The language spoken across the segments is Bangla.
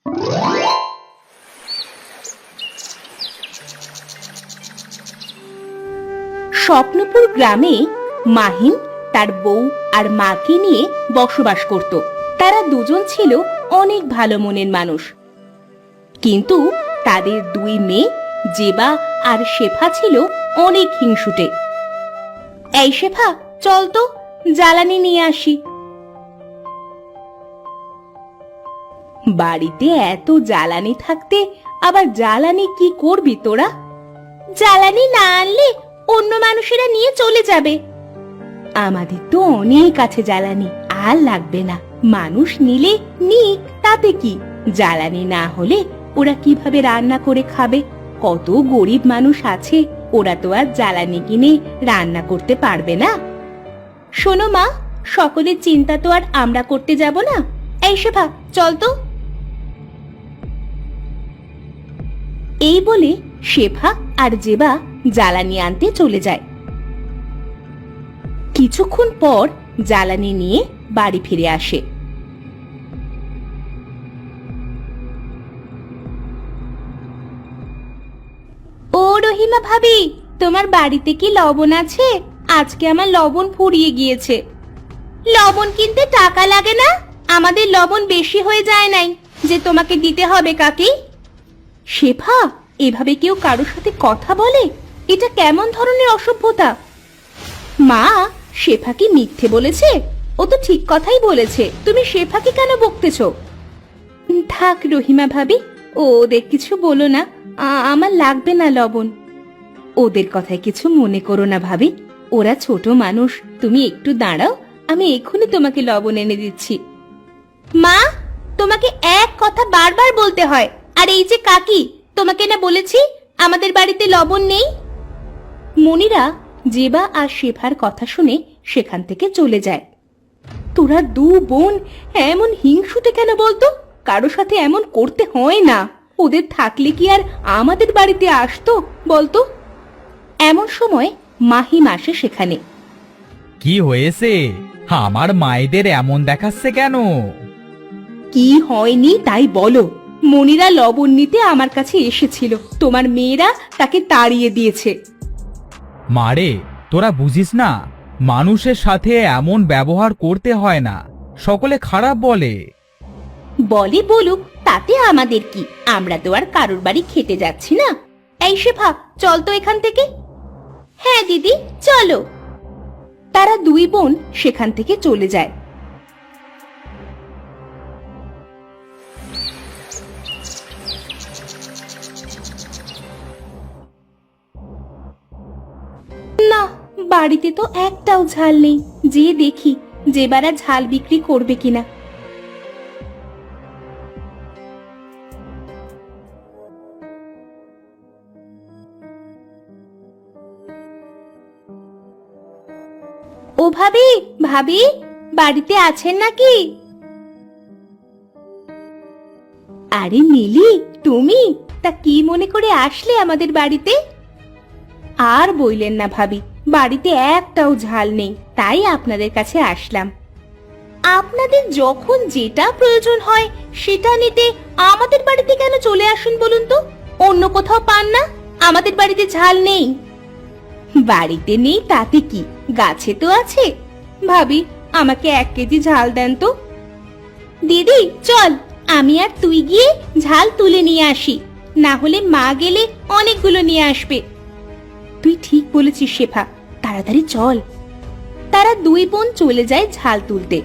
স্বপ্নপুর গ্রামে মাহিন তার বউ আর মাকে নিয়ে বসবাস করত। তারা দুজন ছিল অনেক ভালো মনের মানুষ, কিন্তু তাদের দুই মেয়ে জেবা আর শেফা ছিল অনেক হিংসুটে। এই শেফা, চল তো জ্বালানি নিয়ে আসি। বাড়িতে এত জ্বালানি থাকতে আবার জ্বালানি কি করবি তোরা? জ্বালানি না আনলে অন্য মানুষেরা নিয়ে চলে যাবে। আমাদের তো অনেক আছে জ্বালানি, আর লাগবে না। মানুষ নিলে নিক, তাতে কি? জ্বালানি না হলে ওরা কিভাবে রান্না করে খাবে? কত গরিব মানুষ আছে, ওরা তো আর জ্বালানি কিনে রান্না করতে পারবে না। শোনো মা, সকলের চিন্তা তো আর আমরা করতে যাব না। এই শেফা, চল তো। এই বলে শেফা আর জেবা জ্বালানি আনতে চলে যায়। কিছুক্ষণ পর জ্বালানি নিয়ে বাড়ি ফিরে আসে। ও রহিমা ভাবি, তোমার বাড়িতে কি লবণ আছে? আজকে আমার লবণ ফুরিয়ে গিয়েছে। লবণ কিনতে টাকা লাগে না? আমাদের লবণ বেশি হয়ে যায় নাই যে তোমাকে দিতে হবে কাকি। শেফা, এভাবে কেউ কারোর সাথে কথা বলে? এটা কেমন ধরনের অসভ্যতা? মা, শেফা কি মিথ্যে বলেছে? ও তো ঠিক কথাই বলেছে। তুমি শেফাকে কেন বকতেছ? থাক রহিমা ভাবি, ওদের কিছু বলো না। আমার লাগবে না লবণ। ওদের কথায় কিছু মনে করো না ভাবি, ওরা ছোট মানুষ। তুমি একটু দাঁড়াও, আমি এক্ষুনি তোমাকে লবণ এনে দিচ্ছি। মা, তোমাকে এক কথা বারবার বলতে হয়। আর এই যে কাকি, তোমাকে না বলেছি আমাদের বাড়িতে লবণ নেই? মনিরা জেবা আর শেফার কথা শুনে সেখান থেকে চলে যায়। তোরা দু বোন এমন হিংসুটে কেন বলতো? কারো সাথে এমন করতে হয় না। ওদের থাকলে কি আর আমাদের বাড়িতে আসতো বলতো? এমন সময় মাহিম আসে সেখানে। কি হয়েছে? আমার মায়েদের এমন দেখাচ্ছে কেন? কি হয়নি তাই বলো। মনিরা লবণ নিতে আমার কাছে এসেছিল, তোমার মেয়েরা তাকে তাড়িয়ে দিয়েছে। মারে, তোরা বুঝিস না, মানুষের সাথে এমন ব্যবহার করতে হয় না। সকলে খারাপ বলে। বলে বলুক, তাতে আমাদের কি? আমরা তো আর কারোর বাড়ি খেতে যাচ্ছি না। এই শেফা, চল তো এখান থেকে। হ্যাঁ দিদি, চলো। তারা দুই বোন সেখান থেকে চলে যায়। না, বাড়িতে তো একটাও ঝাল নেই। যে দেখি যেবারা ঝাল বিক্রি করবে কিনা। ও ভাবি, ভাবি বাড়িতে আছেন নাকি? আরে নীলি, তুমি? তা কি মনে করে আসলে আমাদের বাড়িতে? আর বইলেন না ভাবি, বাড়িতে একটাও ঝাল নেই, তাই আপনাদের কাছে আসলাম। আপনাদের যখন যেটা প্রয়োজন হয় সেটা নিতে আমাদের বাড়িতে কেন চলে আসুন বলুন তো? অন্য কোথাও পান না? আমাদের বাড়িতে ঝাল নেই। বাড়িতে নেই তাতে কি, গাছে তো আছে। ভাবি, আমাকে 1 কেজি ঝাল দেন তো। দিদি চল, আমি আর তুই গিয়ে ঝাল তুলে নিয়ে আসি, না হলে মা গেলে অনেকগুলো নিয়ে আসবে। তুই ঠিক বলেছিস শেফা, তাড়াতাড়ি চল। তারা দুই বোন চলে যায় ঝাল তুলতে।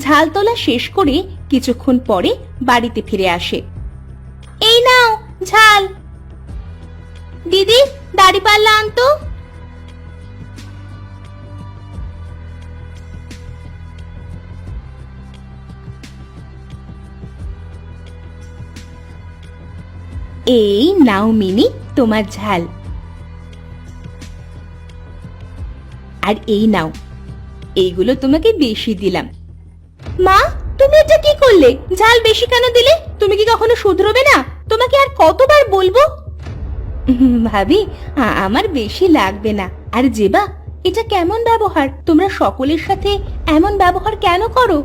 ঝাল তোলা শেষ করে কিছুক্ষণ পরে বাড়িতে ফিরে আসে। এই নাও ঝাল। দিদি, দাড়িপাল্লা আনতো। এই নাও মিনি, তোমার ঝাল। আর এই নাও, এইগুলো তোমাকে বেশি দিলাম। মা, তুমি এটা কি করলে? ঝাল বেশি কেন দিলে? তুমি কি কখনো শুধরোবে না? তোমাকে আর কতবার বলবো? ভাবি, আমার বেশি লাগবে না। আর জেবা, এটা কেমন ব্যবহার? তোমরা সকলের সাথে এমন ব্যবহার কেন করো?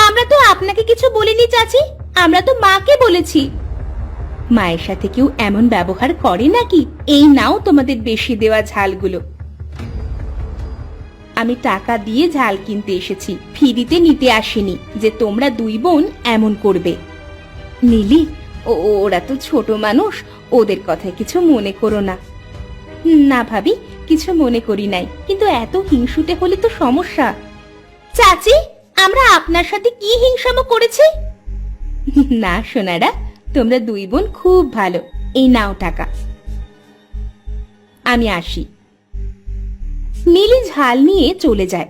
আমরা তো আপনাকে কিছু বলিনি চাচি, আমরা তো মাকে বলেছি। মায়ের সাথে কেউ এমন ব্যবহার করে নাকি? এই নাও তোমাদের বেশি দেওয়া ঝালগুলো। আমি টাকা দিয়ে ঝাল কিনতে এসেছি, ফ্রিতে নিতে আসিনি যে তোমরা দুই বোন এমন করবে। নীলি, ওরা তো ছোট মানুষ, ওদের কথায় কিছু মনে করো না। না ভাবি, কিছু মনে করি নাই, কিন্তু এত হিংসুটে হলে তো সমস্যা। চাচি, আমরা আপনার সাথে কি হিংসামো করেছি? না সোনারা, তোমরা দুই বোন খুব ভালো। এই নাও টাকা, আমি আসি। নীলি ঝাল নিয়ে চলে যায়।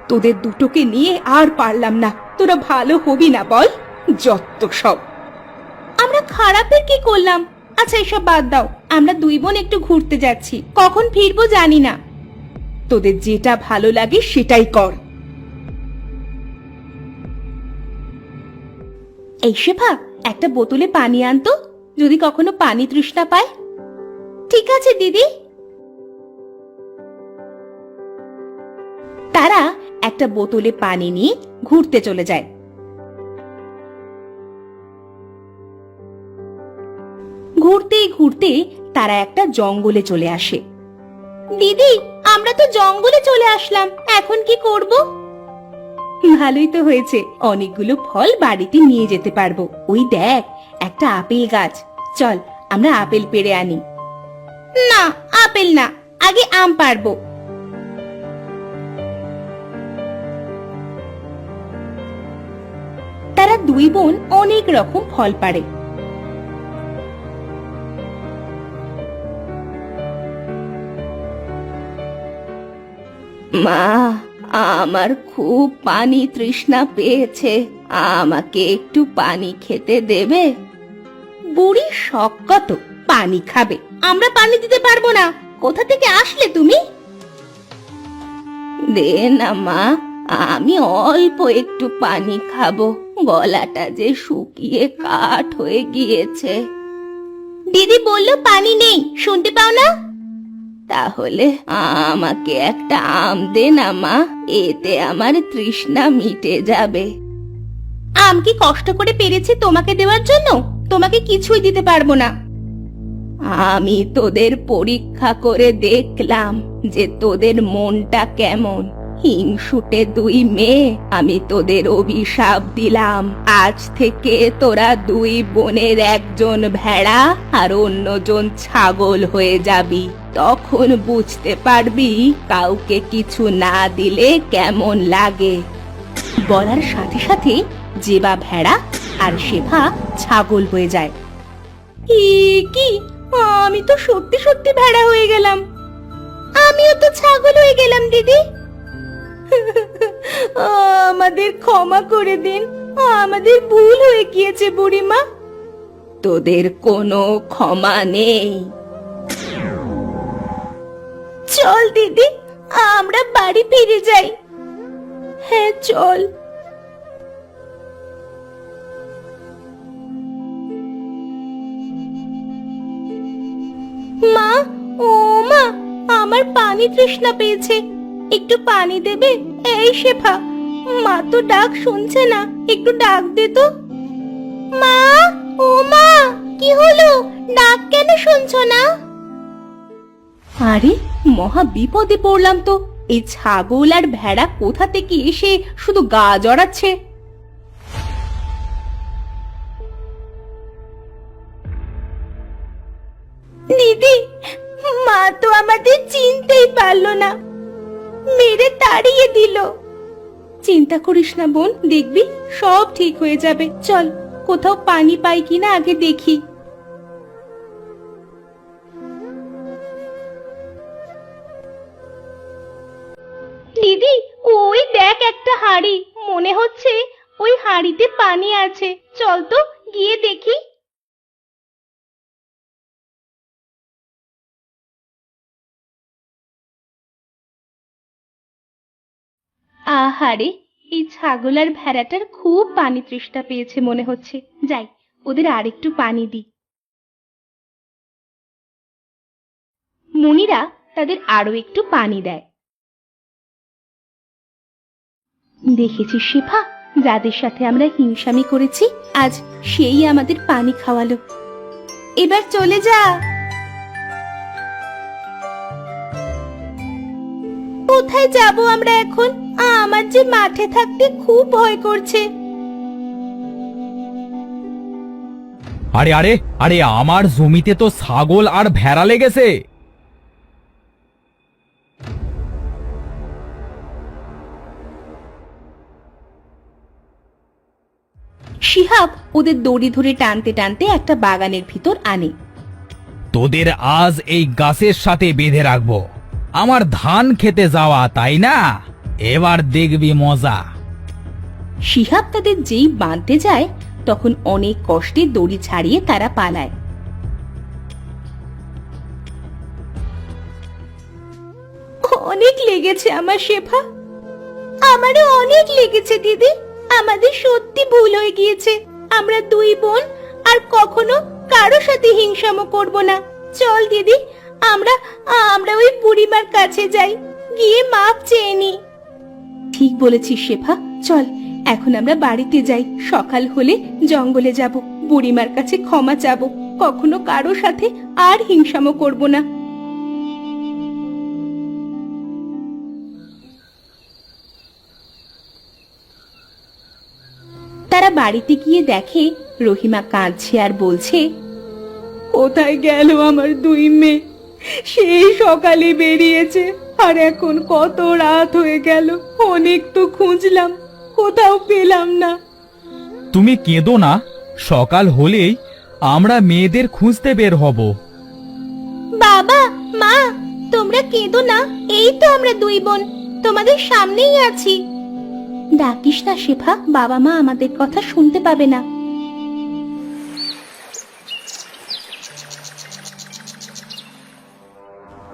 তোদের দুটোকে নিয়ে আর পারলাম না। তোরা ভালো হবি না বল? যত সব। আমরা খারাপের কি করলাম? আচ্ছা এসব বাদ দাও, আমরা দুই বোন একটু ঘুরতে যাচ্ছি, কখন ফিরবো জানি না। তোদের যেটা ভালো লাগে সেটাই কর। এই শেফা, একটা বোতলে পানি আনতো, যদি কখনো পানি তৃষ্ণা পায়। ঠিক আছে দিদি। তারা একটা বোতলে পানি নিয়ে ঘুরতে চলে যায়। ঘুরতে ঘুরতে তারা একটা জঙ্গলে চলে আসে। দিদি, আমরা তো জঙ্গলে চলে আসলাম, এখন কি করব? ভালোই তো হয়েছে, অনেকগুলো ফল বাড়িতে নিয়ে যেতে পারবো। ওই দেখ, একটা আপেল গাছ, চল আমরা আপেল পেড়ে আনি। না, আপেল না, আগে আম পারবো। তারা দুই বোন অনেক রকম ফল পাড়ে। মা, আমার খুব পানি তৃষ্ণা পেয়েছে, আমাকে একটু পানি খেতে দেবে? বুড়ি শখ কত পানি খাবে? আমরা পানি দিতে পারবো না। কোথা থেকে আসলে তুমি? দে না মা, আমি অল্প একটু পানি খাবো, গলাটা যে শুকিয়ে কাঠ হয়ে গিয়েছে। দিদি বললো পানি নেই, শুনতে পাও না? তাহলে আমাকে একটা আম দে না মা, এতে আমার তৃষ্ণা মিটে যাবে। আম কি কষ্ট করে পেরেছি তোমাকে দেওয়ার জন্য? তোমাকে কিছুই দিতে পারবো না। আমি তোদের পরীক্ষা করে দেখলাম যে তোদের মনটা কেমন। হিংসুটে দুই মেয়ে, আমি তোদের অভিশাপ দিলাম, আজ থেকে তোরা দুই বোনের একজন ভেড়া আর অন্যজন ছাগল হয়ে যাবি। তখন বুঝতে পারবি কাউকে কিছু না দিলে কেমন লাগে। বলার সাথে সাথে জেবা ভেড়া আর শেফা ছাগল হয়ে যায়। কি, আমি তো সত্যি সত্যি ভেড়া হয়ে গেলাম। আমিও তো ছাগল হয়ে গেলাম দিদি। আমাদের ক্ষমা করে দিন, আমাদের ভুল হয়ে গিয়েছে বুড়িমা। তোদের কোনো ক্ষমা নেই। চল দিদি, আমরা বাড়ি ফিরে যাই। হ্যাঁ চল। মা, ও মা, আমার পানি তৃষ্ণা পেয়েছে, একটু পানি দেবে? এই শেফা, মা তো ডাক শুনছে না, একটু ডাক দে তো। মা, ও মা, কি হলো? ডাক কেন শুনছো না? আরে, মহা বিপদে পড়লাম তো। এই ছাগল আর ভেড়া কোথা থেকে এসে শুধু গা জড়াচ্ছে। দিদি, মা তো আমাদের চিনতেই পারলো না, মেরে তাড়িয়ে দিল। চিন্তা করিস না বোন, দেখবি সব ঠিক হয়ে যাবে। চল, কোথাও পানি পাই কিনা আগে দেখি। দিদি, ওই দেখ একটা হাঁড়ি, মনে হচ্ছে ওই হাঁড়িতে পানি আছে, চল তো গিয়ে দেখি। আহারে, এই ছাগল আর ভেড়াটার খুব পানি তৃষ্ণা পেয়েছে মনে হচ্ছে। যাই, ওদের আরেকটু পানি দিই। মুনিরা তাদের আরো একটু পানি দেয়। দেখেছিস শেফা, যাদের সাথে আমরা হিংসামি করেছি আজ সেই আমাদের পানি খাওয়ালো। এবার চলে যা। কোথায় যাব আমরা এখন? আমার যে মাঠে থাকতে খুব ভয় করছে। আরে আরে আরে, আমার জমিতে তো ছাগল আর ভেড়া লেগেছে। শিহাব ওদের দড়ি ধরে টানতে টানতে একটা বাগানের ভিতর আনে। তোদের আজ এই গাছের সাথে বেঁধে রাখবো। আমার ধান খেতে যাওয়া, তাই না? এবার দেখবি মজা। শিহাব তাদের যেই বাঁধতে যায় তখন অনেক কষ্টে দড়ি ছাড়িয়ে তারা পালায়। অনেক লেগেছে আমার শেফা। আমারও অনেক লেগেছে দিদি। আমাদের সত্যি ভুল হয়ে গিয়েছে। আমরা দুই বোন আর কখনো কারো সাথে হিংসামো করব না। চল দিদি, আমরা আমরা ওই বুড়িমার কাছে যাই, গিয়ে মাপ চেয়ে নি। ঠিক বলেছিস শেফা, চল এখন আমরা বাড়িতে যাই। সকাল হলে জঙ্গলে যাব, বুড়িমার কাছে ক্ষমা চাবো। কখনো কারো সাথে আর হিংসামো করব না। তারা বাড়িতে গিয়ে দেখে রহিমা কাঁদছে আর বলছে, কোথায় গেল আমার দুই মেয়ে? সেই সকালে বেরিয়েছে আর এখন কত রাত হয়ে গেল। অনেক তো খুঁজলাম, কোথাও পেলাম না। তুমি কেঁদো না, সকাল হলেই আমরা মেয়েদের খুঁজতে বের হব। বাবা, মা, তোমরা কেঁদো না। এই তো আমরা দুই বোন, তোমাদের সামনেই আছি। ডাকিস না শেফা, বাবা মা আমাদের কথা শুনতে পাবে না।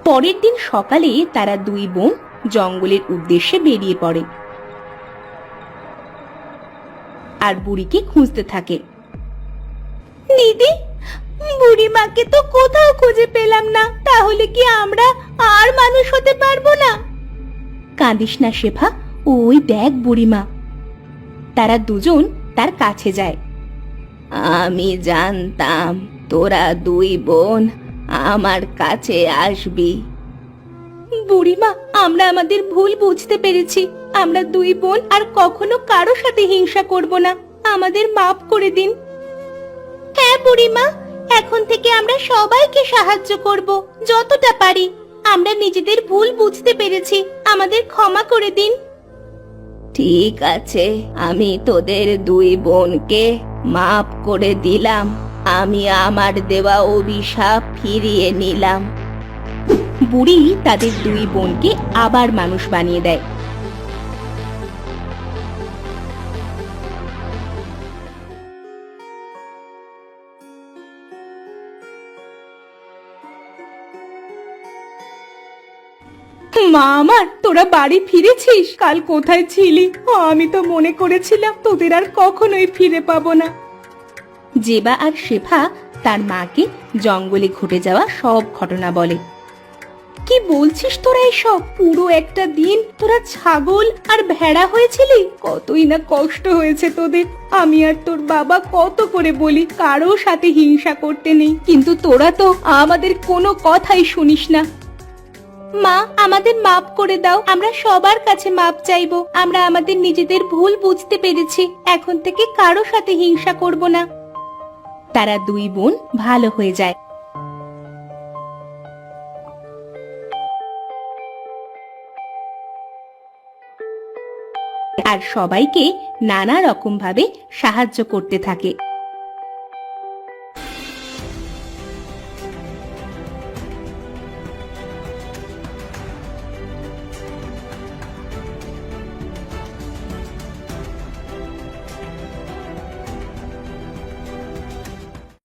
পরের দিন সকালে তারা দুই বোন জঙ্গলের উদ্দেশ্যে বেরিয়ে পড়ে আর বুড়িকে খুঁজতে থাকে। দিদি, বুড়িমাকে তো কোথাও খুঁজে পেলাম না। তাহলে কি আমরা আর মানুষ হতে পারবো না? কাঁদিস না শেফা, ওই দেখ বুড়িমা। তারা দুজন তার কাছে যায়। আমি জানতাম তোরা দুই বোন আমার কাছে আসবি। বুড়িমা, আমরা আমাদের ভুল বুঝতে পেরেছি। আমরা দুই বোন আর কখনো কারো সাথে হিংসা করব না। আমাদের মাফ করে দিন। হ্যাঁ বুড়িমা, এখন থেকে আমরা সবাইকে সাহায্য করব যতটা পারি। আমরা নিজেদের ভুল বুঝতে পেরেছি, আমাদের ক্ষমা করে দিন। ঠিক আছে, আমি তোদের দুই বোনকে মাফ করে দিলাম। আমি আমার দেওয়া অভিশাপ ফিরিয়ে নিলাম। বুড়ি তাদের দুই বোনকে আবার মানুষ বানিয়ে দেয়। মা আমার, তোরা বাড়ি ফিরেছিস? কাল কোথায় ছিলি? আমি তো মনে করেছিলাম তোদের আর কখনোই ফিরে পাবো না। জেবা আর শেফা তার মাকে জঙ্গলে ঘটে যাওয়া সব ঘটনা বলে। কি বলছিস তোরা এসব? পুরো একটা দিন তোরা ছাগল আর ভেড়া হয়েছিলি? কতই না কষ্ট হয়েছে তোদের। আমি আর তোর বাবা কত করে বলি কারো সাথে হিংসা করতে নেই, কিন্তু তোরা তো আমাদের কোনো কথাই শুনিস না। মা, আমাদের মাফ করে দাও। আমরা সবার কাছে মাপ চাইবো। আমরা আমাদের নিজেদের ভুল বুঝতে পেরেছি। এখন থেকে কারো সাথে হিংসা করব না। তারা দুই বোন ভালো হয়ে যায়। আর সবাইকে নানা রকম ভাবে সাহায্য করতে থাকে।